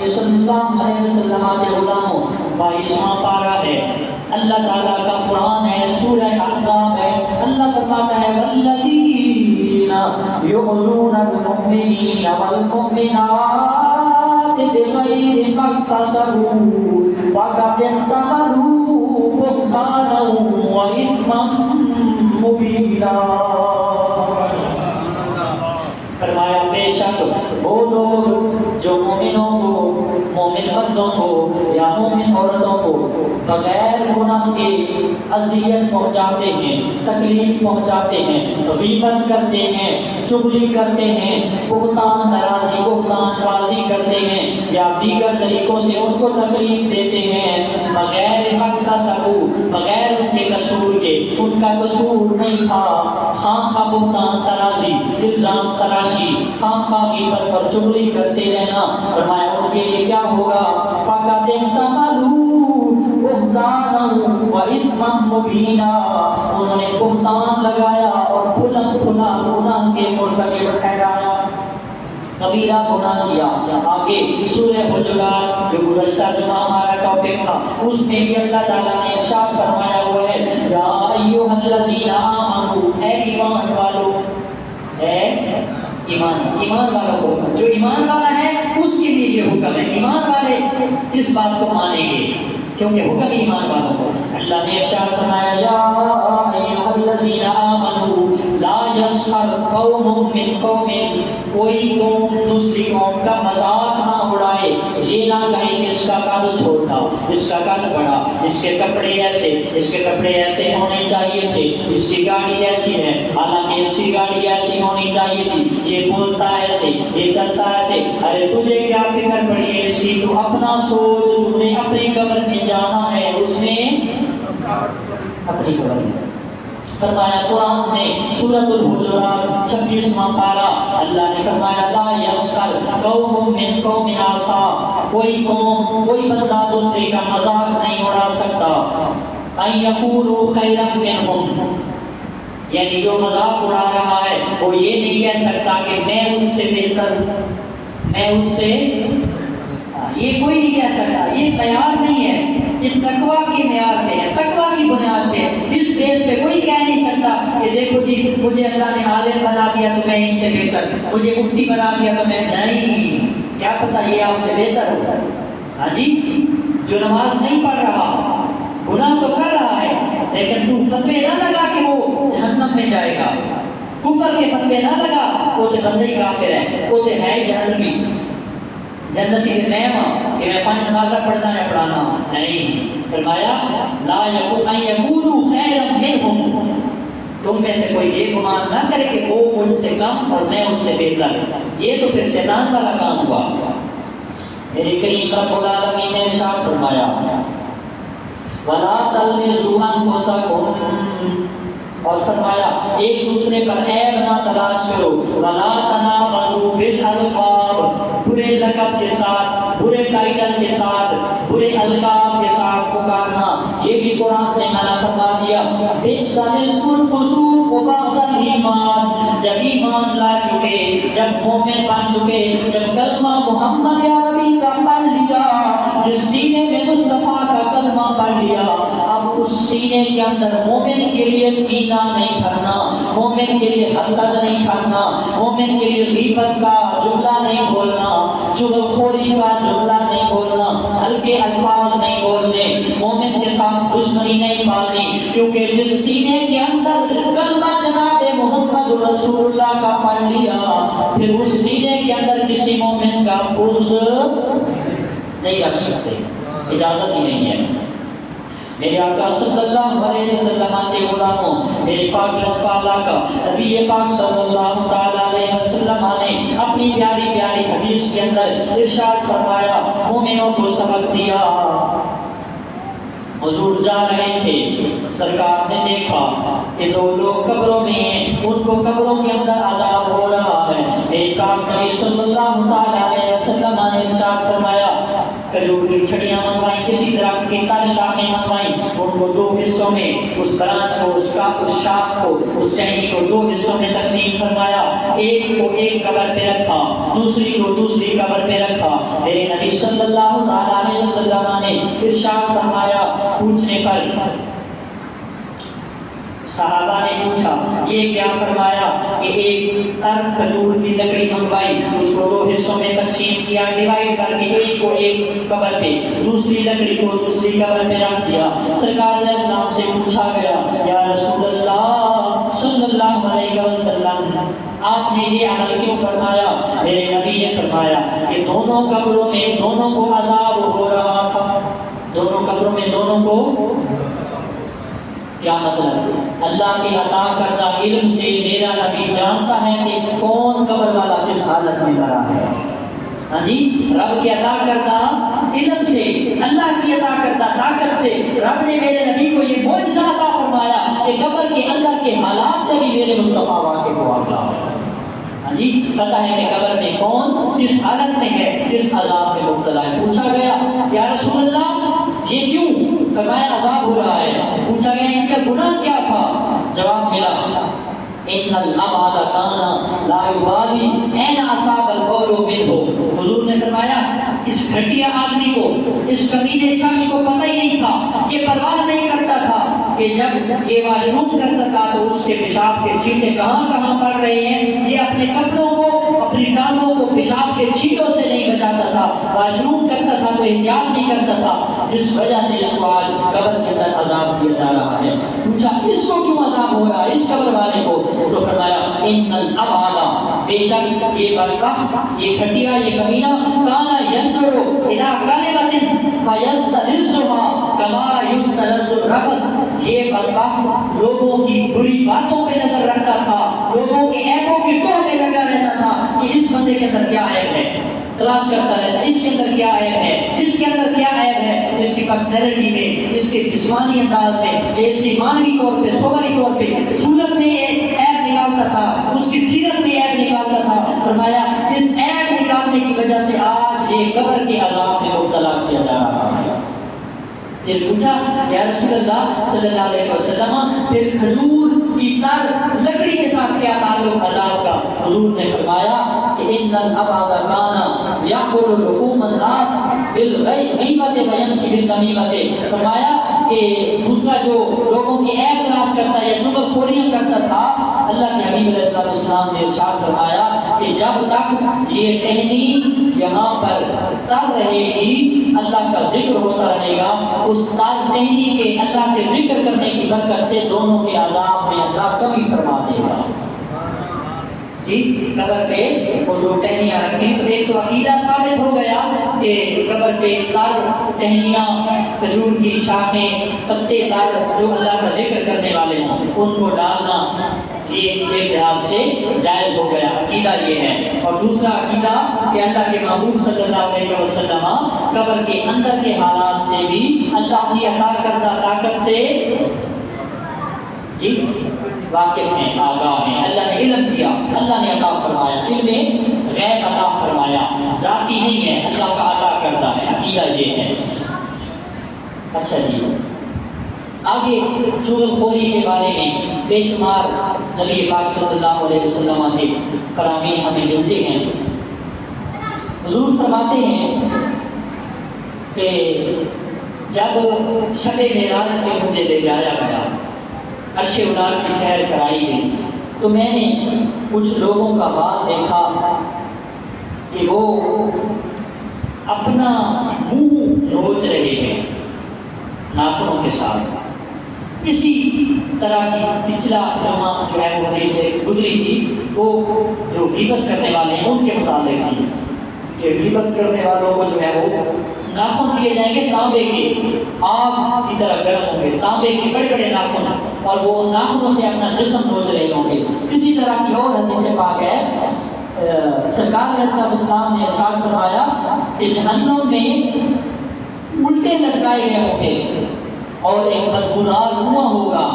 صلی اللہ علیہ وسلم کے غلاموں 22واں پارہ ہے، اللہ تعالیٰ کا قرآن ہے، سورہ احزاب ہے۔ اللہ فرماتا ہے والذین یؤذون المؤمنین والمؤمنات بغیر ما اکتسبوا فقد احتملوا بہتانا واثما مبینا۔ فرمایا بے شک وہ لوگ جو مومنوں کو، مومن مردوں کو یا مومن عورتوں کو بغیر گناہ کے اذیت پہنچاتے ہیں، تکلیف پہنچاتے ہیں، غیبت کرتے ہیں، چغلی کرتے ہیں، بہتان تراشی، بہتان بازی کرتے ہیں یا دیگر طریقوں سے ان کو تکلیف دیتے ہیں، بغیر حق کا ثبوت، بغیر ان کے قصور کے، ان کا قصور نہیں تھا، خام خواہ بہتان تراشی، الزام تراشی، خام خواہ غیبت پر چغلی کرتے رہنا، فرمایا ان کے لیے کیا ہوگا؟ فقد احتملوا بہتانا واثما مبینا، انہوں نے بہتان لگایا اور کھلا کھلا گناہ کے مرتکب ٹھہرایا، کبیرہ گناہ کیا۔ آگے سورہ حجرات جو گزشتہ جمعہ ہمارا ٹاپک تھا، اس میں بھی اللہ تعالیٰ نے ارشاد فرمایا ہوا ہے یا ایھا الذین آمنوا، اے ایمان والو، اے ایمان والوں کو، جو ایمان والا ہے اس کے لیے یہ حکم ہے، ایمان والے اس بات کو مانیں گے کیونکہ حکم ایمان والوں کو۔ اللہ نے ارشاد فرمایا یا ایھا الذین آمنوا لا یسخر قوم من قوم، کوئی قوم دوسری قوم کا مذاق نہ اڑائے، یہ نہ کہیں کہ اس کا قد چھوٹا، اس کا قد بڑا، اس کے کپڑے ایسے، اس کے کپڑے ایسے ہونے چاہیے تھے، اس کی گاڑی ایسی ہے حالانکہ اس کی گاڑی ایسی ہونی چاہیے تھی، یہ بولتا ایسے، یہ چلتا ایسے، ارے تجھے کیا فکر پڑی ہے اس کی، تو اپنا سوچ، تم نے اپنی قبر میں جانا ہے، اس نے اپنی قبر میں۔ فرمایا قرآن میں سورۃ الحجرات 26واں پارہ، اللہ نے فرمایا لا یسخر قوم من قوم عسا، کوئی قوم، کوئی بندہ دوسرے کا مذاق نہیں اڑا سکتا، ان یقولوا خیرا منہم، یعنی جو مذاق اڑا رہا ہے وہ یہ نہیں کہہ سکتا کہ میں اس سے بہتر، میں اس سے، یہ کوئی نہیں کہہ سکتا، یہ معیار نہیں ہے، یہ تقویٰ کی معیار پہ ہے، تقویٰ کی بنیاد پہ، اس بیس پہ کوئی کہہ نہیں سکتا کہ دیکھو جی مجھے اللہ نے عالم بنا دیا تو میں ان سے بہتر، مجھے مفتی بنا دیا تو میں نہیں، کیا پتہ یہ آپ سے بہتر ہوتا ہے۔ ہاں جی، جو نماز نہیں پڑھ رہا، گناہ تو کر رہا ہے، لیکن تو فتوے نہ لگا کہ وہ جہنم میں جائے گا، کفر کے فتوے نہ لگا، وہ تو بندہ ہی کافر ہے، وہ تو ہے جہنمی، جنتی کے نعمہ کہ میں 5 نمازیں پڑھنا ہے پڑھانا نہیں۔ فرمایا لا یقولوا خیرا منہم، تم میں سے کوئی یہ گمان نہ کرے کہ وہ مجھ سے کم اور میں اس سے بہتر، یہ تو پھر شیطان والا کام ہوا۔ میرے کریم رب العالمین نے ارشاد فرمایا وَلَا تَلْمِزُوا أَنفُسَكُمْ، اور فرمایا ایک دوسرے پر عیب نہ تلاش کرو، وَلَا تَنَابَزُوا بِالْأَلْقَابِ، برے لقب کے ساتھ، برے ٹائٹل کے ساتھ، برے القاب کے ساتھ پکارنا، یہ بھی قرآن نے منع فرما دیا۔ بئس الاسم الفسوق بعد الایمان، جب ایمان لا چکے، جب مومن بن چکے، جب کلمہ محمد عربی کا پڑھ لیا، جس سینے میں مصطفیٰ کا کلمہ پڑھ لیا، اب اس سینے کے اندر مومن کے لیے کینہ نہیں بھرنا، مومن کے لیے حسد نہیں بھرنا، مومن کے لیے غیبت کا جملہ نہیں بولنا، چغلخوری کا جملہ نہیں بولنا، ہلکے الفاظ نہیں بولنے، مومن کے ساتھ دشمنی نہیں پالنی، کیونکہ جس سینے کے اندر کلمہ جناب محمد رسول اللہ کا پڑھ لیا، پھر اس سینے کے اندر کسی مومن کا بغض نہیں رکھ سکتے، اجازت ہی نہیں ہے۔ میرے آقا صلی اللہ علیہ وسلم کے غلاموں، میرے پاک رسول کا نبی پاک صلی اللہ تعالیٰ علیہ وسلم نے اپنی پیاری پیاری حدیث کے اندر ارشاد فرمایا، مومنوں کو سبق دیا۔ حضور جا رہے تھے، سرکار نے دیکھا کہ 2 لوگ قبروں میں ہیں، ان کو قبروں کے اندر عذاب ہو رہا ہے۔ میرے پاک نبی صلی اللہ تعالیٰ علیہ وسلم نے ارشاد فرمایا کھجور کی چھڑیاں منگوائیں، کسی درخت کی تر شاخیں منگوائیں، ان کو دو حصوں میں، اس برانچ کو، اس شاخ کو، اس ٹہنی کو دو حصوں میں تقسیم فرمایا، ایک کو ایک قبر پہ رکھا، دوسری کو دوسری قبر پہ رکھا۔ میرے نبی صلی اللہ علیہ وسلم نے ارشاد فرمایا، پوچھنے پر صحابہ نے پوچھا یہ کیا فرمایا کہ ایک تر کھجور کی لکڑی منگوائی، اس کو دو حصوں میں تقسیم کیا، ڈیوائڈ کر کے ایک کو ایک قبر پہ، دوسری لکڑی کو دوسری قبر پہ رکھ دیا۔ سرکار علیہ السلام سے پوچھا گیا، یا رسول اللہ صلی اللہ علیہ وسلم آپ نے یہ عمل کیوں فرمایا؟ میرے نبی نے فرمایا کہ دونوں قبروں میں دونوں کو عذاب ہو رہا تھا، دونوں قبروں میں دونوں کو کیا مطلب؟ اللہ کے عطا کردہ علم سے میرا نبی جانتا ہے کہ کون قبر والا کس حالت میں مرا ہے۔ ہاں جی، رب کے عطا کردہ علم سے، اللہ کی عطا کردہ طاقت سے رب نے میرے نبی کو یہ معجزہ عطا فرمایا کہ قبر کے اندر کے حالات سے بھی میرے مصطفیٰ واقف ہوا تھا۔ ہاں جی، پتہ ہے کہ قبر میں کون کس حالت میں ہے، کس عذاب میں مبتلا ہے۔ پوچھا گیا، یا رسول اللہ یہ کیوں؟ فرمایا عذاب ہو رہا ہے۔ پوچھا گیا ان کا گناہ کیا تھا؟ جواب ملا، ان الابعد کان لا یبالی این اصاب القول منہ۔ حضور نے فرمایا اس گھٹیا آدمی کو، اس کمینے شخص کو پتہ ہی نہیں تھا، یہ پرواہ نہیں کرتا تھا کہ جب یہ واش روم کرتا تھا تو اس کے پیشاب کے چھینٹے کہاں کہاں پڑ رہے ہیں، یہ اپنے کپڑوں کو، اپنی ٹانگوں کو پیشاب کے چھینٹوں سے نہیں بچاتا تھا، واش روم کرتا تھا تو احتیاط نہیں کرتا تھا، جس وجہ سے اس کو آج قبر کے اندر عذاب دیا جا رہا ہے۔ پوچھا اس کو کیوں عذاب ہو رہا ہے، اس قبر والے کو؟ تو فرمایا ان الابعد، بے شک یہ بدبخت، یہ گھٹیا، یہ کمینہ، کانا ینظر الی کلمۃ فیستلزها کما یستلز الرفس، یہ بدبخت لوگوں کی بری باتوں پہ نظر رکھتا تھا، لوگوں کے عیبوں کی ٹوہ میں لگا رہتا تھا کہ اس بندے کے اندر کیا عیب ہے، تلاش کرتا رہتا اس کے اندر کیا عیب ہے، اس کے اندر کیا عیب ہے، اس کی پرسنالٹی میں، اس کے جسمانی انداز میں، اس کی مانوی طور پہ، صوری طور پہ، صورت میں عیب نکالتا تھا، اس کی سیرت میں عیب نکالتا تھا۔ فرمایا اس عیب نکالنے کی وجہ سے آج یہ قبر کے عذاب میں مبتلا کیا جا رہا ہے۔ پھر پوچھا یا رسول اللہ صلی اللہ علیہ وسلم پھر کھجور کی تر لکڑی کے ساتھ کیا تعلق عذاب کا؟ حضور نے فرمایا کہ ان الابعد کان یاکل لحوم الناس بالغیبۃ ویمشی بالنمیمۃ۔ فرمایا کہ دوسرا جو لوگوں کی عیب تلاش کرتا ہے یا چغل خوریاں کرتا تھا، اللہ کے حبیب علیہ السلام نے ارشاد فرمایا کہ جب تک یہ ٹہنی یہاں پر تر رہے گی، اللہ کا ذکر ہوتا رہے گا، اس ٹہنی کے اللہ کے ذکر کرنے کی برکت سے دونوں کے عذاب میں اللہ کمی فرما دے گا۔ جی، قبر پہ وہ دو ٹہنیاں رکھیں تو ایک تو عقیدہ ثابت ہو گیا کہ قبر پہ تر ٹہنیاں، کھجور کی شاخیں، پتے تر جو اللہ کا ذکر کرنے والے ہوں ان کو ڈالنا یہ ایک لحاظ سے جائز ہو گیا، عقیدہ یہ ہے۔ اور دوسرا عقیدہ کہ اللہ کے محبوب صلی اللہ علیہ وسلم قبر کے اندر کے حالات سے بھی اللہ کی عطا کردہ طاقت سے جی واقف ہیں، آگاہ ہیں، اللہ نے علم دیا، اللہ نے عطا فرمایا، علم غیب عطا فرمایا، ذاتی نہیں ہے، اللہ کا عطا کردہ ہے، عقیدہ یہ ہے۔ اچھا جی، آگے چغل خوری کے بارے میں بے شمار نبی پاک صلی اللہ علیہ وسلم کے فرامین ہمیں ملتے ہیں۔ حضور فرماتے ہیں کہ جب شب معراج میں مجھے لے جایا گیا، عرش العال کی سیر کرائی گئی، تو میں نے کچھ لوگوں کا حال دیکھا کہ وہ اپنا منہ نوچ رہے ہیں ناخنوں کے ساتھ۔ اسی طرح کی پچھلا جمعہ جو ہے وہ حدیث گزری تھی، وہ جو غیبت کرنے والے ہیں ان کے متعلق تھی کہ غیبت کرنے والوں کو جو ہے وہ ناخن دیے جائیں گے تانبے کے، آگ کی طرح گرم ہوں گے، تانبے کے بڑے بڑے ناخن، اور وہ ناخنوں سے اپنا جسم نوچ رہے ہوں گے۔ اسی طرح کی اور حدیث پاک ہے، سرکار علیہ السلام نے ارشاد فرمایا کہ جہنم میں الٹے لٹکائے گئے ہوں گے اور ایک بدبودار کنواں ہوگا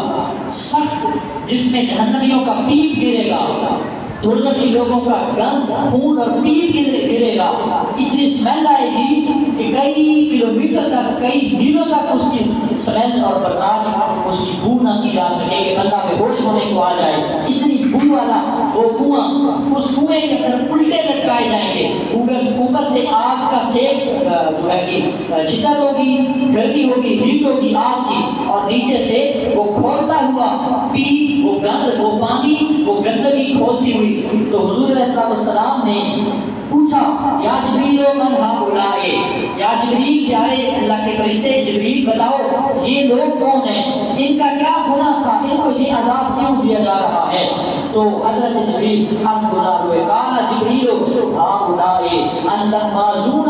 سخت، جس میں جہنمیوں کا پیپ گرے گا، دوزخی لوگوں کا گند، خون اور پیپ گرے گا، اتنی اسمیل آئے گی کہ کئی کلومیٹر تک، کئی میلوں تک اس کی اسمیل اور برداشت اس کی بو نہ کی جا سکے کہ بندہ بے ہوش ہونے کو آ جائے، اتنی بو والا وہ کنواں، اس کنویں کے اندر الٹے لٹکائے جائیں گے، اوپر سے آگ کا سیک جو ہے کہ شدت ہوگی، گرمی ہوگی، ہیٹ ہوگی آگ کی، اور نیچے سے وہ کھولتا ہوا پی، وہ گند، وہ پانی، وہ گندگی کھولتی ہوئی۔ تو حضور علیہ السلام نے پوچھا یا جبریل من ہؤلاء، یا جبریل پیارے اللہ کے فرشتے جبریل بتاؤ یہ لوگ کون ہیں، ان کا کیا گناہ تھا، ان کو یہ عذاب کیوں دیا جا رہا ہے؟ تو حضرت جبریل ہم گزار ہوئے، کہا جبریل ہؤلاء الحمازون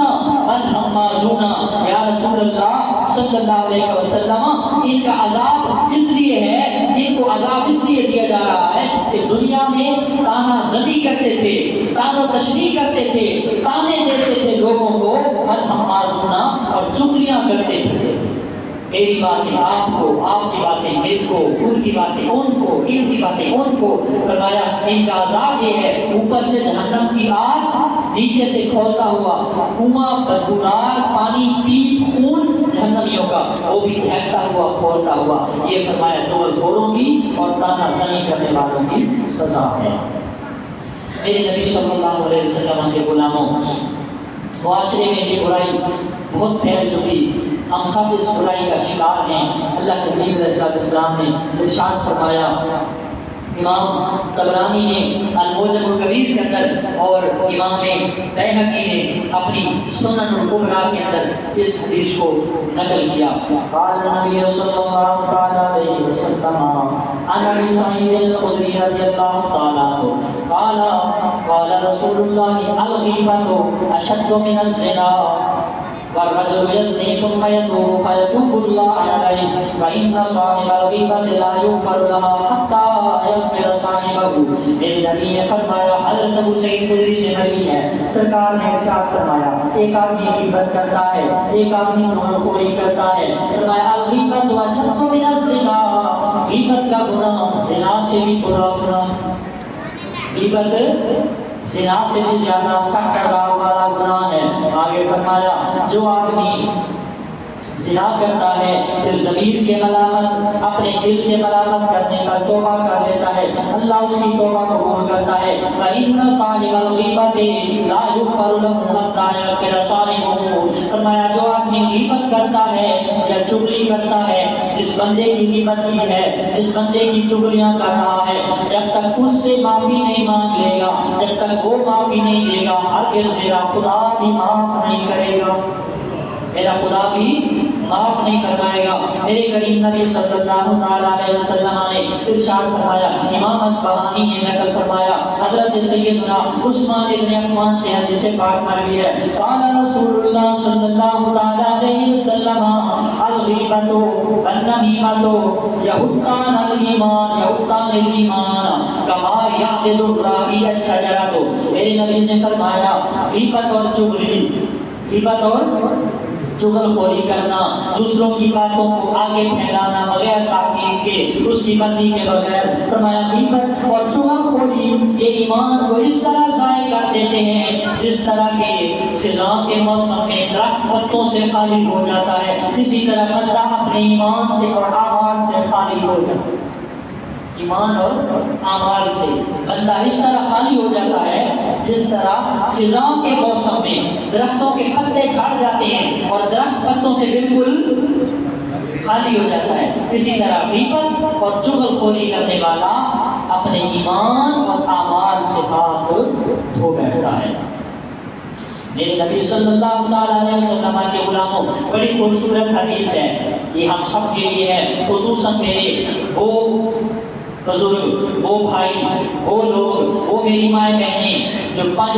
الحمازون، یا رسول اللہ صلی اللہ علیہ وسلم ان کا عذاب اس لیے ہے، ان کو عذاب اس لیے دیا جا رہا ہے کہ دنیا میں تانا زنی کرتے تھے، تان و تشریح کرتے تھے، تانے دیتے تھے لوگوں کو، الحمازون اور چغلیاں کرتے تھے، میری باتیں آپ کو، آپ کی باتیں مجھ کو، ان کی باتیں ان کو، ان کی باتیں ان کو۔ فرمایا ان کا عذاب یہ ہے، اوپر سے جہنم کی آگ، نیچے سے کھولتا ہوا کنواں، بدبودار پانی، پیپ خون جہنمیوں کا، وہ بھی دہتا ہوا کھولتا ہوا۔ یہ فرمایا چغل خوروں کی اور تانا زنی کرنے والوں کی سزا ہے۔ میرے نبی صلی اللہ علیہ وسلم کے غلاموں، معاشرے میں یہ برائی بہت پھیل چکی، ہم سب اس برائی کا شکار ہیں۔ اللہ کے نبی علیہ السلام نے ارشاد فرمایا، امام طبرانی نے المعجم الکبیر کے اندر اور امام بیہقی نے اپنی سنن الکبریٰ کے اندر اس حدیث کو نقل کیا۔ قال نبی صلی اللہ تعالی علیہ وسلم عن ابی سعید الخدری رضی اللہ تعالی عنہ قال قال رسول اللہ الغیبۃ اشد من الزنا والرجل يزني ثم يتوب فيتوب الله عليه فإن صاحب الغيبة لا يغفر لها حتى يغفر صاحبه۔ میرے نبی نے فرمایا، حضرت ابو سعید خدری سے نبی ہے، سرکار نے ارشاد فرمایا، ایک آدمی غیبت کرتا ہے، ایک آدمی چغل خوری کرتا ہے، فرمایا الغیبۃ اشد من الزنا، غیبت کا گناہ زنا سے بھی برا گناہ، غیبت زنا سے بھی زیادہ سخت عذاب والا گناہ ہے۔ آگے فرمایا جو آدمی زنا کرتا ہے پھر ضمیر کے ملامت، اپنے دل کے ملامت کرنے کا توبہ کر لیتا ہے، اللہ اس کی توبہ قبول کرتا ہے۔ فَإِنَّ صَاحِبَ الْغِیبَةِ لَا يُغْفَرُ لَهُ حَتَّى يَغْفِرَ صَاحِبُهُ۔ فرمایا جو آدمی غیبت کرتا ہے یا چغلی کرتا ہے، جس بندے کی غیبت کی ہے، جس بندے کی چغلیاں کر رہا ہے، جب تک اس سے معافی نہیں مانگ لے گا، جب تک وہ معافی نہیں دے گا، ہرگز میرا خدا بھی معاف نہیں کرے گا، میرا خدا بھی معاف نہیں فرمائے گا۔ میرے کریم نبی صلی اللہ تعالی علیہ وسلم نے ارشاد فرمایا، امام اصفہانی نے نقل فرمایا حضرت سیدنا عثمان بن عفان سے حدیث پاک مروی ہے، قال رسول اللہ صلی اللہ تعالی علیہ وسلم الغیبۃ والنمیمۃ یحطان الایمان یحطان الایمان کما یعقد الراعی الشجرۃ۔ میرے نبی نے فرمایا غیبت اور چغلی، غیبت اور چغل خوری کرنا، دوسروں کی باتوں کو آگے پھیلانا بغیر تحقیق کے، اس کی مرضی کے بغیر، فرمایا غیبت اور چغل خوری یہ ایمان کو اس طرح ضائع کر دیتے ہیں جس طرح کہ خزاں کے موسم میں درخت پتوں سے خالی ہو جاتا ہے، اسی طرح بندہ اپنے ایمان سے اور اعمال سے خالی ہو جاتا ہے۔ ایمان اور اعمال سے بندہ اس طرح خالی ہو جاتا ہے جس طرح خزاں کے موسم میں درختوں کے پتے جھڑ جاتے ہیں اور درخت پتوں سے بالکل خالی ہو جاتا ہے، اسی طرح غیبت اور چغل خوری کرنے والا اپنے ایمان اور اعمال سے ہاتھ دھو بیٹھتا ہے۔ میرے نبی صلی اللہ علیہ وسلم کے غلاموں، بڑی خوبصورت حدیث ہے، یہ ہم سب کے لیے ہے، خصوصاً میرے وہ بزرگ، وہ بھائی، وہ لوگ، وہ میری مائیں بہنیں جو 5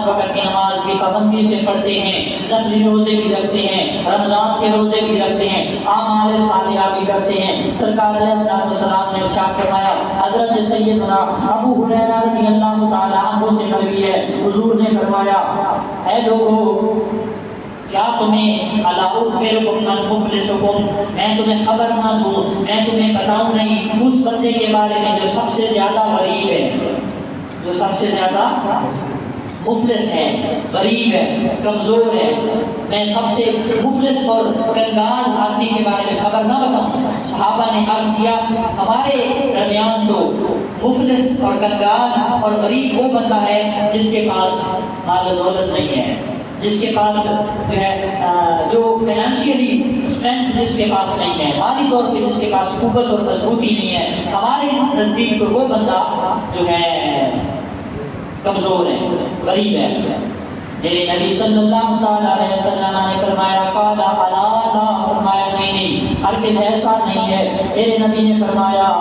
وقت کی نماز کی پابندی سے پڑھتے ہیں، نفلی روزے بھی رکھتے ہیں، رمضان کے روزے بھی رکھتے ہیں، اعمال صالحہ بھی کرتے ہیں۔ سرکار علیہ السلام نے ارشاد فرمایا، حضرت سیدنا ابو ہریرہ رضی اللہ تعالی عنہ سے مروی ہے، حضور نے فرمایا، اے لوگوں کیا تمہیں الا اخبرکم من مفلسکم، میں تمہیں خبر نہ دوں، میں تمہیں بتاؤں نہیں اس بندے کے بارے میں جو سب سے زیادہ غریب ہے، جو سب سے زیادہ مفلس ہے، غریب ہے، کمزور ہے، میں سب سے مفلس اور کنگال آدمی کے بارے میں خبر نہ بتاؤں؟ صحابہ نے عرض کیا ہمارے درمیان تو مفلس اور کنگال اور غریب وہ بندہ ہے جس کے پاس مال و دولت نہیں ہے، جس کے پاس جو ہے جو فائنینشیلی اسٹرینتھ جس کے پاس نہیں ہے، مالی طور پہ جس کے پاس قوت اور مضبوطی نہیں ہے، ہمارے نزدیک تو وہ بندہ جو ہے کمزور ہے، غریب ہے۔ میرے نبی صلی اللہ تعالیٰ علیہ وسلم نے فرمایا قال الا لا، فرمایا نہیں ہرگز ایسا نہیں ہے۔ میرے نبی نے فرمایا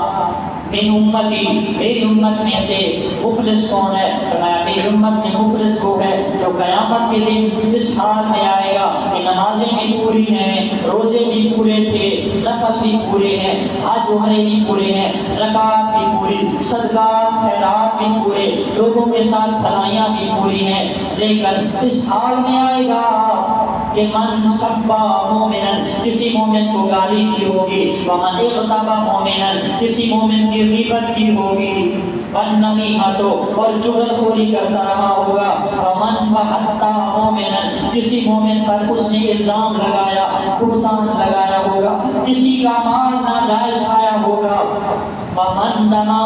من امتی، میری امت میں سے مفلس کون ہے؟ فرمایا میری امت میں مفلس وہ ہے جو قیامت کے دن اس حال میں آئے گا کہ نمازیں بھی پوری ہیں، روزے بھی پورے تھے، نفل بھی پورے ہیں، حج عمرے بھی پورے ہیں، زکوٰۃ بھی پوری، صدقات خیرات بھی پورے، لوگوں کے ساتھ بھلائیاں بھی پوری ہیں، لیکن اس حال میں آئے گا کہ من سبا مومنن، کسی مومن کو گالی دی ہوگی، ومن اغتاب مومنن، کسی مومن کی غیبت کی ہوگی، والنمیمۃ، اور چغلخوری کرتا رہا ہوگا، ومن وحتا مومنن، کسی مومن پر اس نے الزام لگایا، بہتان لگایا ہوگا، کسی کا مال ناجائز کھایا ہوگا، ومن دما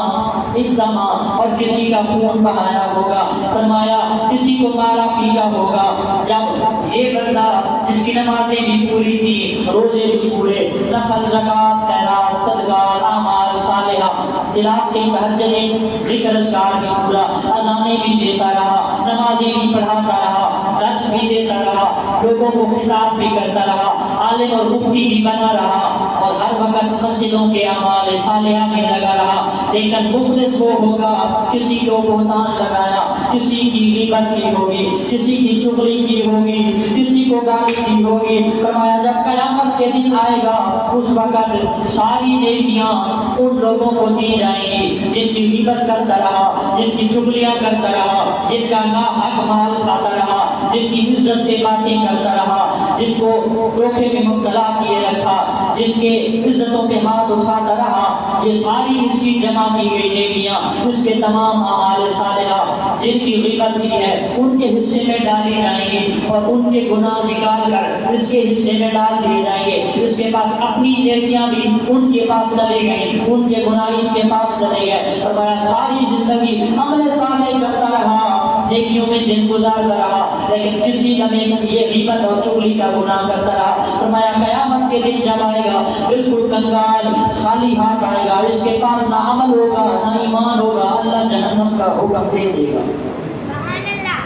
ادما، اور کسی کا خون بہایا ہوگا، فرمایا کسی کو مارا پیٹا ہوگا۔ جب یہ بندہ جس کی نمازیں بھی پوری تھی، روزے بھی پورے، نفل زکوٰۃ خیرات صدقات اعمال صالحہ، تلاوتیں تہجدیں ذکر اذکار بھی پورا، اذانیں بھی دیتا رہا، نمازیں بھی پڑھاتا رہا، درس بھی دیتا رہا، لوگوں کو خطاب بھی کرتا رہا، عالم اور مفتی بھی بنا رہا، اور ہر وقت مسجدوں کے اعمال صالحہ میں لگا رہا، لیکن مفلس وہ ہوگا کسی کو بہتان لگایا، کسی کی غیبت کی ہوگی، کسی کی چغلی کی ہوگی، کسی کو گالی دی ہوگی۔ فرمایا جب قیامت کے دن آئے گا اس وقت ساری نیکیاں ان لوگوں کو دی جائیں گی جن کی غیبت کرتا رہا، جن کی چغلیاں کرتا رہا، جن کا ناحق مال کھاتا رہا، جن کی عزت پہ باتیں کرتا رہا، جن کو دھوکے میں مبتلا کیے رکھا، جن کے عزتوں پہ ہاتھ اٹھاتا رہا، یہ ساری اس کی جمع کی گئی نیکیاں، اس کے تمام اعمال صالحہ جن کی غیبت کی ہے ان کے حصے میں ڈالی جائیں گی، اور ان کے گناہ نکال کر اس کے حصے میں ڈال دیے جائیں گے۔ اس کے پاس اپنی نیکیاں بھی ان کے پاس چلے گئیں، ان کے گناہ ان کے پاس چلے گئے۔ فرمایا ساری زندگی عمل صالح کرتا رہا، نیکیوں میں دن گزارتا رہا، لیکن کسی لمحے یہ غیبت اور چغلی کا گناہ کرتا رہا۔ فرمایا قیامت کے دن جب آئے گا بالکل کنگال خالی ہاتھ آئے گا، اس کے پاس نہ عمل ہوگا نہ ایمان ہوگا، اللہ جہنم کا حکم دے دے گا۔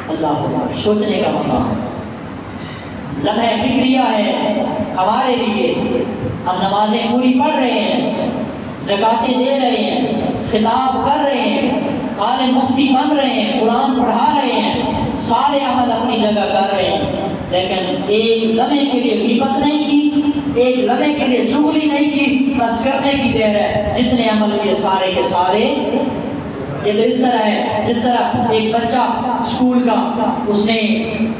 اللہ سوچنے کا مقام ہے، لمحہ فکریہ ہے ہمارے لیے۔ ہم نمازیں پوری پڑھ رہے ہیں، زکاتیں دے رہے ہیں، خطاب کر رہے ہیں، عالم مفتی بن رہے ہیں، قرآن پڑھا رہے ہیں، سارے عمل اپنی جگہ کر رہے ہیں، لیکن ایک لمحے کے لیے غیبت نہیں کی، ایک لمحے کے لیے چغلی نہیں کی، بس کرنے کی دیر ہے، جتنے عمل کیے سارے کے سارے۔ یہ تو اس طرح ہے جس طرح ایک بچہ اسکول کا اس نے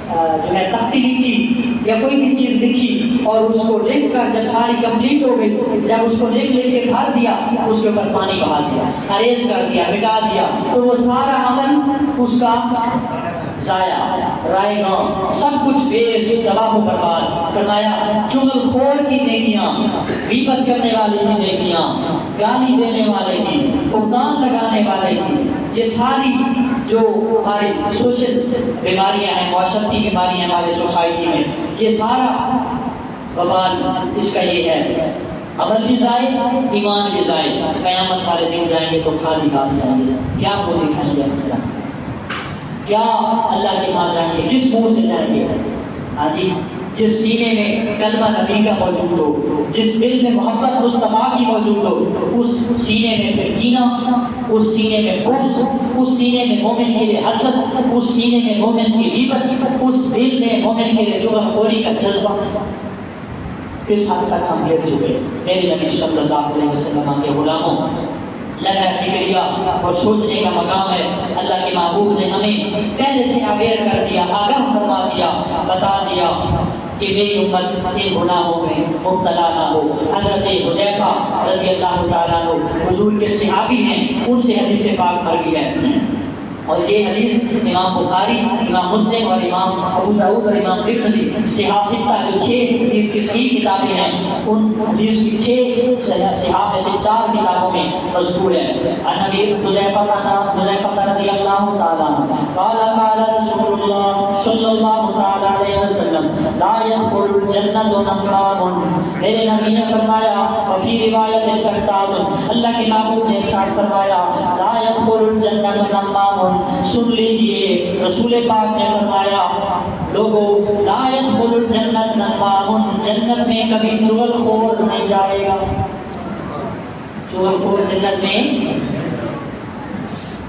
جو ہے تختی لکھی یا کوئی بھی چیز لکھی، اور اس کو لکھ کر جب ساری کمپلیٹ ہو گئی، جب اس کو لکھ کے بھر دیا، اس کے اوپر پانی بہا دیا، اریز کر دیا، ہٹا دیا، تو وہ سارا عمل اس کا ضائع، رائے گاں، سب کچھ بیس، تباہ و برباد۔ فرمایا چغل خور کی نیکیاں، غیبت کرنے والے کی نیکیاں، گالی دینے والے کی، بہتان لگانے والے کی، یہ ساری جو ہماری سوشل بیماریاں ہیں، معاشرتی بیماریاں ہمارے سوسائٹی میں، یہ سارا وبال اس کا یہ ہے۔ عمل بھی ضائع، ایمان بھی ضائع، قیامت والے دن جائیں گے تو خالی ہاتھ جائیں گے، کیا منہ دکھائیں گے اپنا، کیا اللہ کے ہاں جائیں گے، کس منہ سے جائیں گے؟ ہاں جی، جس سینے میں کلمہ نبی کا موجود ہو، جس دل میں محبت مصطفیٰ کی موجود ہو، اس سینے میں پھر کینہ، اس سینے میں بغض، اس سینے میں مومن کے لیے حسد، اس سینے میں مومن کی غیبت، اس دل میں مومن کے لیے چغل خوری کا جذبہ، کس حد تک ہم گر چکے۔ میرے نبی صلی اللہ علیہ وسلم کے غلاموں، لمحہ فکریہ اور سوچنے کا مقام ہے۔ اللہ کے محبوب نے ہمیں پہلے سے اویئر کر دیا، آگاہ فرما دیا، بتا دیا کہ میری امت ان گناہوں میں مبتلا نہ ہو۔ حضرت حذیفہ رضی اللہ تعالیٰ عنہ حضور کے صحابی ہیں، ان سے حدیث پاک مروی ہے اور یہ حدیث امام بخاری، امام مسلم اور امام ابو داؤد اور امام ترمذی صحاح ستہ جو 6 حدیث کی صحیح کتابیں ہیں، ان حدیث کی 6 صحاح میں سے 4 کتابوں میں مذکور ہے۔ عن ابی حذیفہ رضی اللہ تعالی عنہ قال قال رسول اللہ صلی اللہ تعالی علیہ وسلم لا يدخل الجنۃ نمام، میرے نبی نے فرمایا، وفی روایت کرتاب، اللہ کے محبوب نے ارشاد فرمایا لا يدخل الجنۃ نمام، سن لیجئے رسول پاک نے فرمایا لوگوں لا يدخل الجنۃ نمام، جنت میں کبھی چغل خور نہیں جائے گا۔ چغل خور جنت میں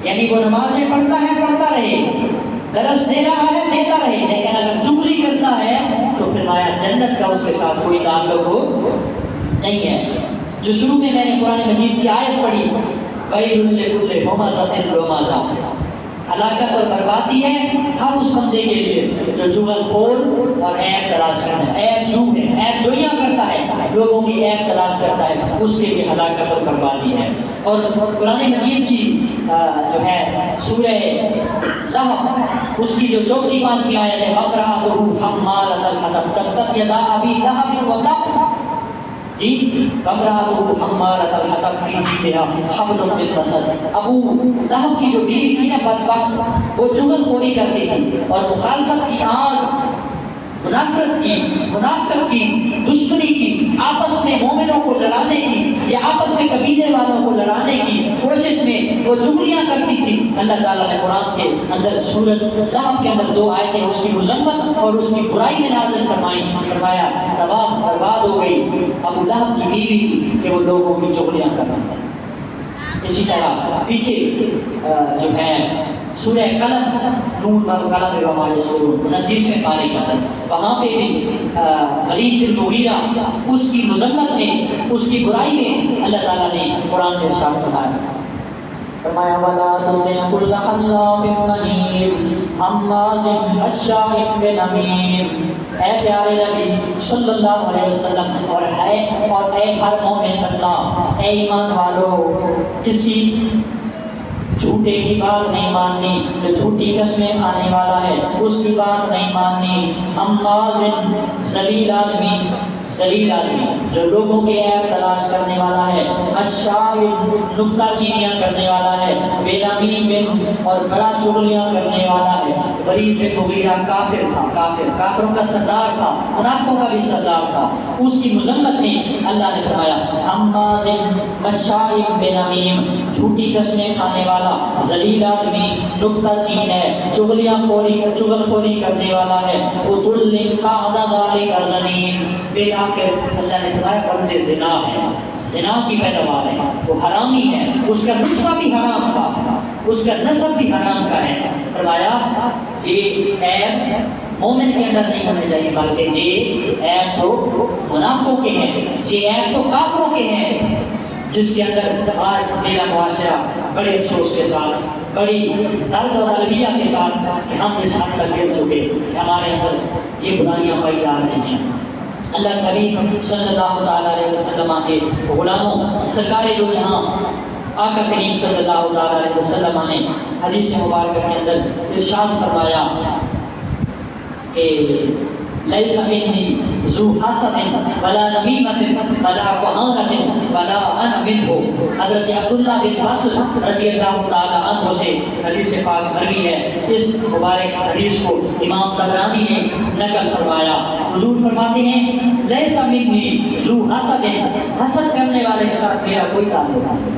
یعنی وہ نمازیں پڑھتا ہے پڑھتا رہے، درس دے رہا ہے دیتا رہے، لیکن اگر چغلی کرتا ہے تو فرمایا جنت کا اس کے ساتھ کوئی تعلق نہیں ہے۔ جو شروع میں نے قرآن مجید کی آیت پڑھی وَيْلٌ لِكُلِّ ہُمَزَةٍ لُمَزَةٍ، ہلاکت اور بربادی ہے ہر اس بندے کے لیے جو چغل خور اور عیب تلاش کرتا ہے، عیب جو ہے، عیب جوئیاں کرتا ہے، لوگوں کی عیب تلاش کرتا ہے، اس کے لیے ہلاکت اور بربادی ہے۔ اور قرآن مجید کی جو ہے سورہ لہب، اس کی جو 4-5 آیت ہے وَامْرَأَتُهُ حَمَّالَةَ الْحَطَبِ تَبَّتْ یَدَا أَبِی لَہَبٍ وَتَبَّ، جی وَامْرَأَتُهُ حَمَّالَةَ الْحَطَبِ فِی جِیدِہَا حَبْلٌ مِّن مَّسَدٍ، ابو لہب کی جو بیوی تھی نا بدبخت، وہ چغل خوری کرتی تھی اور مخالفت کی آگ، منافقت کی، دشمنی کی، آپس میں مومنوں کو لڑانے کی یا آپس میں قبیلے والوں کو لڑانے کی کوشش میں وہ چغلیاں کرتی تھی۔ اللہ تعالیٰ نے قرآن کے اندر سورۃ لہب کے اندر 2 آیتیں اس کی مذمت اور اس کی برائی میں نازل فرمایا تباہ برباد ہو گئی ابو لہب کی بیوی کہ وہ لوگوں کی چغلیاں کر رہا ہے۔ اسی طرح پیچھے جو ہے سورہ قلم، نون والقلم وما یسطرون، 29ویں پارے کا ہے، وہاں پہ بھی ولید بن مغیرہ اس کی مذمت میں، اس کی برائی میں اللہ تعالیٰ نے قرآن میں ارشاد فرمایا وَلَا تُطِعْ كُلَّ خَلَّافٍ مَّهِينٍ ہَمَّازٍ مَّشَّاءٍ بِنَمِيمٍ، اے پیارے نبی صلی اللہ علیہ وسلم اور اے ہر مومن بندہ، اے ایمان والو، کسی جھوٹے کی بات نہیں ماننی، جو جھوٹی قسمیں کھانے والا ہے اس کی بات نہیں ماننی، حماز ذلیل آدمی جو لوگوں کے عیب تلاش کرنے والا ہے، مشاء نکتہ چینیاں کرنے والا ہے، بے نمیم اور بڑا چغلیاں کرنے والا ہے۔ ولید بن مغیرہ کافر تھا، کافروں کا سردار تھا، منافقوں کا بھی سردار تھا، اس کی مذمت میں اللہ نے فرمایا حماز مشاء بنمیم، جھوٹی قسمیں کھانے والا، ذلیل آدمی، نکتہ چین ہے، چغل خوری کرنے والا ہے، عتل بعد ذلک زنیم، پھر آخر اللہ نے فرمایا بندے زنا ہے، زنا کی پیداوار ہے، وہ حرامی ہے، اس کا نطفہ بھی حرام تھا، اس کا نسب بھی حرام کا ہے۔ فرمایا یہ عیب مومن کے اندر نہیں ہونے چاہیے، بلکہ یہ عیب تو منافقوں کے ہیں، یہ عیب تو کافروں کے ہیں، جس کے اندر آج میرا معاشرہ بڑے افسوس کے ساتھ، بڑی درد اور الویہ کے ساتھ کہ ہم اس حد تک گر چکے کہ ہمارے اندر یہ برائیاں پائی جا رہی ہیں۔ اللہ نبی صلی اللہ تعالیٰ علیہ وسلم کے غلاموں، سرکار دو جہاں آقا کریم صلی اللہ تعالیٰ علیہ وسلم نے حدیث مبارکہ کے اندر ارشاد فرمایا کہ لیس منی ذو حسد ولا نمیمۃ ولا کہانۃ ولا انا منہ۔ حضرت عبداللہ بن بصر رضی اللہ تعالی عنہ سے حدیث پاک مروی ہے، اس مبارک حدیث کو امام طبرانی نے نقل فرمایا۔ حضور فرماتے ہیں لیس منی ذو حسد، حسد کرنے والے کے ساتھ میرا کوئی تعلق نہیں،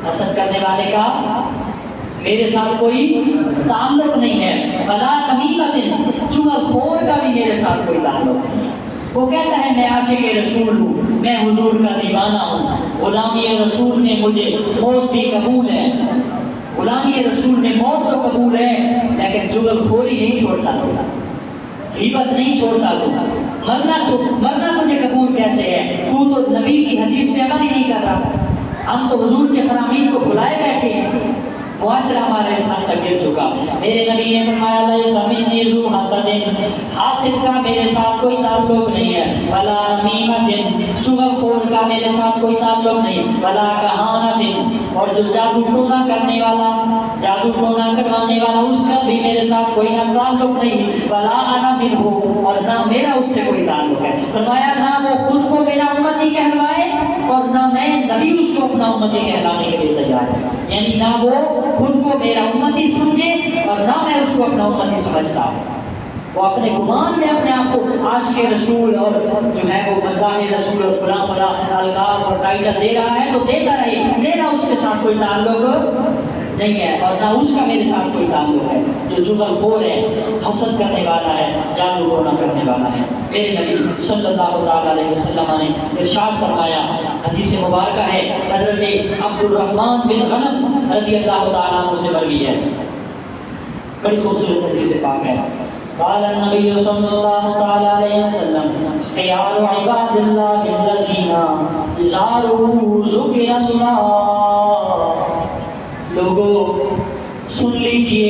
حسد کرنے والے کا میرے ساتھ کوئی تعلق نہیں ہے، ولا نمیمۃ، چغل خور کا بھی میرے ساتھ کوئی تعلق نہیں ہے۔ وہ کہتا ہے میں عاشق رسول ہوں، میں حضور کا دیوانہ ہوں، غلامی رسول میں مجھے موت بھی قبول ہے، غلامی رسول میں موت تو قبول ہے، لیکن چغل خوری نہیں چھوڑتا تو، غیبت نہیں چھوڑتا تو، مرنا تجھے قبول کیسے ہے؟ تو نبی کی حدیث میں عمل ہی نہیں کر رہا، ہم تو حضور کے فرامین کو بھلائے بیٹھے ہیں، معاشرہ ہمارے ساتھ تک گر چکا. میرے نبی نے فرمایا لیس منی ذو حسد، حاسد کا میرے ساتھ کوئی تعلق نہیں ہے، ولا نمیمۃ، چغل خور کا میرے ساتھ کوئی تعلق نہیں، ولا کہانۃ، اور جو جادو ٹونا کرنے والا، جادو ٹونا کروانے والا، اس کا بھی میرے ساتھ کوئی تعلق نہیں، ولا انا منہ، اور نہ میرا اس سے کوئی تعلق ہے. فرمایا نہ وہ خود کو میرا امتی کہلوائے اور نہ میں نبی اس کو اپنا امتی کہلانے کے لیے تیار ہے. یعنی نہ وہ خود کو میرا امتی سمجھے اور نہ میں اس کو اپنا امتی سمجھتا ہوں. وہ اپنے گمان میں اپنے آپ کو عاشق رسول اور جو ہے وہ مداح رسول اور فلاں فلاں القاب اور ٹائٹل دے رہا ہے تو دیتا رہے، میرا اس کے ساتھ کوئی تعلق نہیں ہے اور نہ اس کا میرے ساتھ کوئی تعلق ہے. جو جغل خور ہے، حسد کرنے والا ہے، جادو ٹونا کرنے والا ہے. میرے نبی صلی اللہ تعالی علیہ وسلم نے ارشاد فرمایا، حدیث مبارکہ ہے، حضرت عبد الرحمن بن غنم رضی اللہ تعالیٰ عنہ سے مروی ہے، بڑی خوبصورت حدیث پاک ہے. قال النبي صلى الله تعالى عليه وسلم خيار عباد الله الذين إذا ذكر الله. لوگوں سن لیجئے،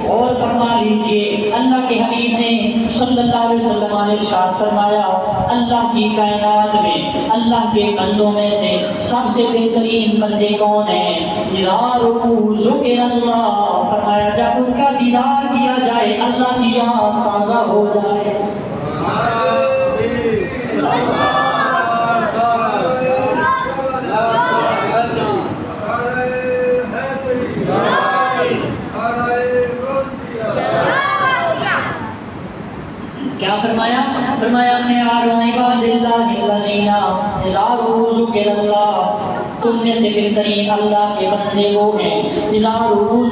غور فرما لیجئے، اللہ کے حبیب نے صلی اللہ علیہ وسلم نے ارشاد فرمایا اللہ کی کائنات میں، اللہ کے بندوں میں سے سب سے بہترین بندے کون ہیں؟ دیدارہ ذکر اللہ، فرمایا جب ان کا دیدار کیا جائے، اللہ کی یاد تازہ ہو جائے. کیا فرمایا؟ فرمایا خیار عباد اللہ الذین اذا ذکر اللہ، تم میں سے بہترین اللہ کے بندے وہ ہیں اذا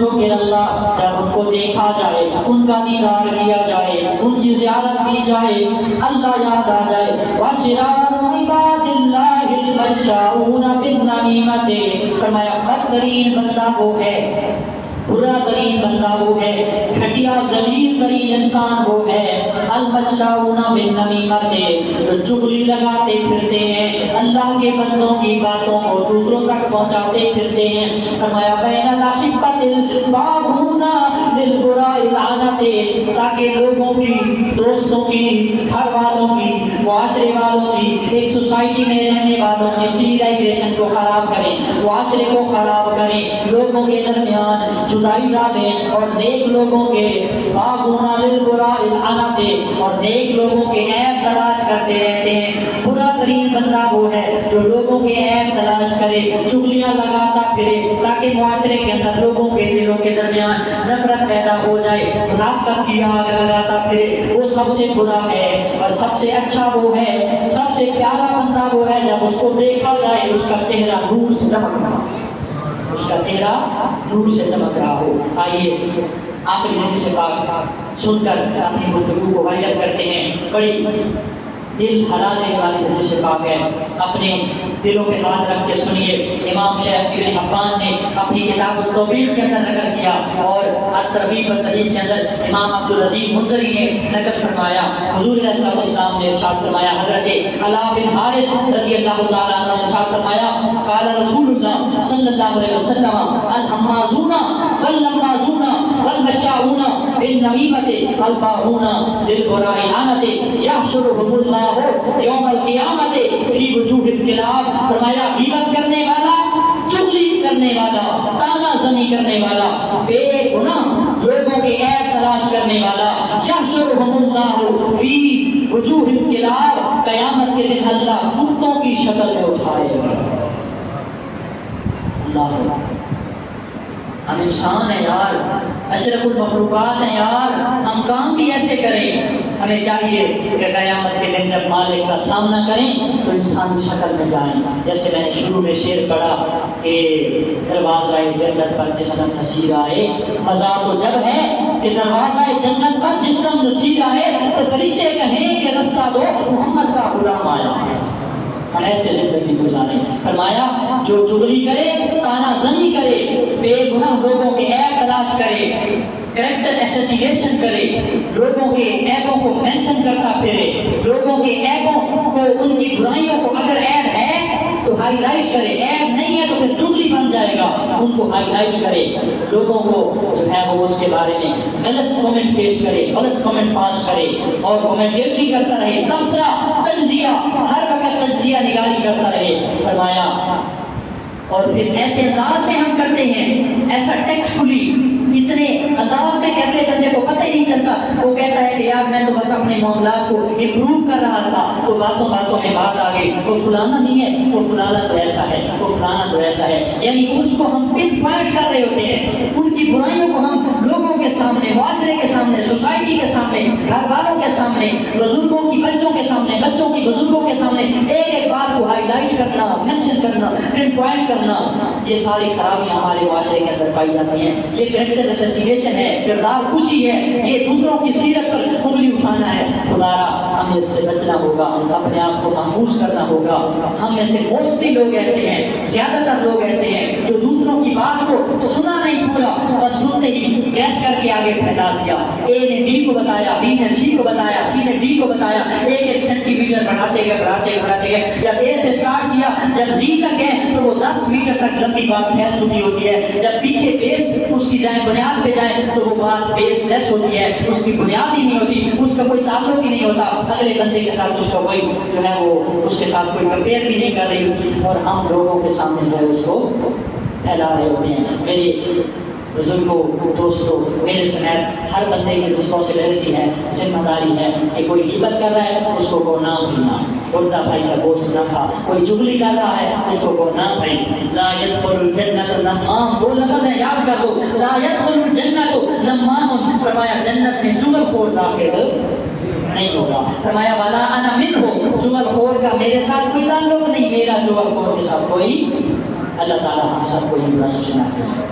ذکر اللہ، جب ان کو دیکھا جائے، ان کا دیدار کیا جائے، ان کی زیارت کی جائے، اللہ یاد آ جائے. وشرار عباد اللہ المشاؤون بالنمیمۃ، فرمایا بدترین بندہ وہ ہے، برا ترین بندہ وہ ہے، گھٹیا ذلیل ترین انسان وہ ہے، المشاؤون بالنمیمۃ، جو چغلی لگاتے پھرتے ہیں، اللہ کے بندوں کی باتوں کو دوسروں تک پہنچاتے پھرتے ہیں. فرمایا بین الاحبۃ الباغون للبراء لعنت، تاکہ لوگوں کی، دوستوں کی، گھر والوں کی، معاشرے والوں کی، ایک سوسائٹی میں رہنے والوں کی سویلائزیشن کو خراب کریں، معاشرے کو خراب کریں، لوگوں کے درمیان جدائی ڈالیں، اور نیک لوگوں کے باغون للبراء لعنت، اور نیک لوگوں کے عیب تلاش کرتے رہتے ہیں. برا ترین بندہ وہ ہے جو لوگوں کے عیب تلاش کرے، چغلیاں لگاتا پھرے، تاکہ معاشرے کے اندر لوگوں کے دلوں کے درمیان نفرت پیدا ہو جائے، منافقت کی آگ لگاتا پھرے. وہ سب سے برا ہے. اور سب سے اچھا وہ ہے، سب سے پیارا بندہ وہ ہے جب اس کو دیکھا جائے اس کا چہرہ نور سے چمک رہا، اس کا چہرہ نور سے چمک رہا ہو. آئیے آخری حدیث پاک سن کر اپنی گفتگو کو وائرل کرتے ہیں. بڑی دل ہلا دینے والی حدیث پاک ہے، اپنے دلوں پہ ہاتھ رکھ کے سنیے. امام شیخ ابن حبان نے اپنی کتاب التوبیخ کے اندر نقل کیا، اور الترغیب والترہیب کے اندر امام عبدالعزیز منذری نے نقل فرمایا. حضور علیہ الصلوۃ والسلام نے ارشاد فرمایا، حضرت علاء بن حارث رضی اللہ تعالیٰ عنہ نے ارشاد فرمایا، قال رسول اللہ صلی اللہ علیہ وسلم الحمازون واللمازون والمشاؤون بالنمیمۃ الباغون للبراء لعنت یحشرهم اللہ یوم القیامت فی وجوہ الکلاب. فرمایا غیبت کرنے والا، چغلی کرنے والا، طعنہ زنی کرنے والا، بے گناہ لوگوں کے عیب تلاش کرنے والا، یحشرهم اللہ فی وجوہ الکلاب، قیامت کے دن اللہ کتوں کی شکل میں اٹھائے گا. اللہ، ہم انسان ہیں یار، اشرف المخلوقات ہیں یار، ہم کام بھی ایسے کریں. ہمیں چاہیے کہ قیامت کے دن جب مالک کا سامنا کریں تو انسانی شکل میں جائیں. جیسے میں نے شروع میں شعر پڑھا کہ دروازہ جنت پر جس دم نصیر آئے، مزہ تو جب ہے کہ دروازہ جنت پر جس دم نصیر آئے تو فرشتے کہیں کہ رستہ دو، محمد کا غلام آیا. ہم ایسے زندگی گزاریں. فرمایا جو چغلی کرے، طعنہ زنی کرے، بے گناہ لوگوں کے عیب تلاش کرے، کریکٹر ایسوسیشن کرے، لوگوں کے عیبوں کو مینشن کرتا پھرے، لوگوں کے عیبوں کو، ان کی برائیوں کو اگر عیب ہے تو کو ہائی لائٹ کرے، عیب نہیں ہے تو پھر چغلی بن جائے گا، ان کو ہائی لائٹ کرے، لوگوں کو جو ہے وہ اس کے بارے میں غلط کمنٹ پیش کرے، غلط کمنٹ پاس کرے اور کمنٹیٹری کرتا رہے، تبصرہ، تجزیہ، ہر وقت تجزیہ نگاری کرتا رہے۔ فرمایا اور پھر ایسے انداز میں ہم کرتے ہیں، ایسا ٹیکٹفلی، اتنے انداز میں کہتے بندے کو پتہ ہی نہیں چلتا، وہ کہتا ہے کہ یار میں تو بس اپنے معاملات کو امپروو کر رہا تھا، تو باتوں باتوں میں بات آ گئی، وہ فلانا نہیں ہے، وہ فلانا تو ایسا ہے، وہ فلانا تو ایسا ہے، یعنی اس کو ہم پن پوائنٹ کر رہے ہوتے ہیں، ان کی برائیوں کو ہم لوگوں کے سامنے، معاشرے کے سامنے، سوسائٹی کے سامنے، گھر والوں کے سامنے، بزرگوں کی بچوں کے سامنے، بچوں کی بزرگوں کے سامنے ایک ایک بات کو ہائی لائٹ کرنا، مینشن کرنا، پن پوائنٹ کرنا، یہ ساری خرابیاں ہمارے معاشرے کے اندر پائی جاتی ہیں۔ یہ کریکٹر اسیسینیشن ہے، کردار کشی ہے، یہ دوسروں کی سیرت پر انگلی اٹھانا ہے۔ خدارا ہمیں اس سے بچنا ہوگا، اپنے آپ کو محفوظ کرنا ہوگا۔ ہم میں سے موسٹلی لوگ ایسے ہیں، زیادہ تر لوگ ایسے ہیں جو دوسروں کی بات کو سنا نہیں پورا، بس سنتے ہی گیس کر کے آگے پھیلا دیا۔ اے نے بی کو بتایا، بی نے سی کو بتایا، سی نے ڈی کو بتایا، ایک ایک سینٹی میٹر بڑھاتے گئے، جب اے سے اسٹارٹ کیا، جب زی تک گئے تو وہ 10 میٹر تک لمبی بات پھیل چکی ہوتی ہے۔ جب پیچھے بیس اس کی جائے، بنیاد پہ جائے تو وہ بات بیس لیس ہوتی ہے، اس کی بنیاد ہی نہیں ہوتی، اس کا کوئی تعلق ہی نہیں ہوتا، اگلے بندے کے ساتھ اس کا کوئی جو ہے وہ اس کے ساتھ کوئی کمپیئر بھی نہیں کر رہی، اور ہم لوگوں کے سامنے جو ہے اس کو پھیلا رہے ہوتے ہیں۔ میرے بزرگوں، دوستوں، میرے سمیت ہر بندے کی رسپانسبلٹی ہے، ذمہ داری ہے کہ کوئی غیبت کر رہا ہے اس کو نہ بھولنا، مردہ بھائی کا گوشت نہ کھا، کوئی چغلی کر رہا ہے اس کو نہ بھائی۔ لا يدخل الجنت نمام، دو لفظ ہیں یاد کر لو، لا يدخل الجنت نمام، فرمایا جنت میں چغل خور داخل نہیں ہوگا۔ فرمایا والا انا منہ، چغل خور کا میرے ساتھ کوئی تعلق نہیں، میرا چغل خور کے ساتھ کوئی۔ اللہ تعالیٰ ہم سب کو یہ برائیوں سے محفوظ کرے۔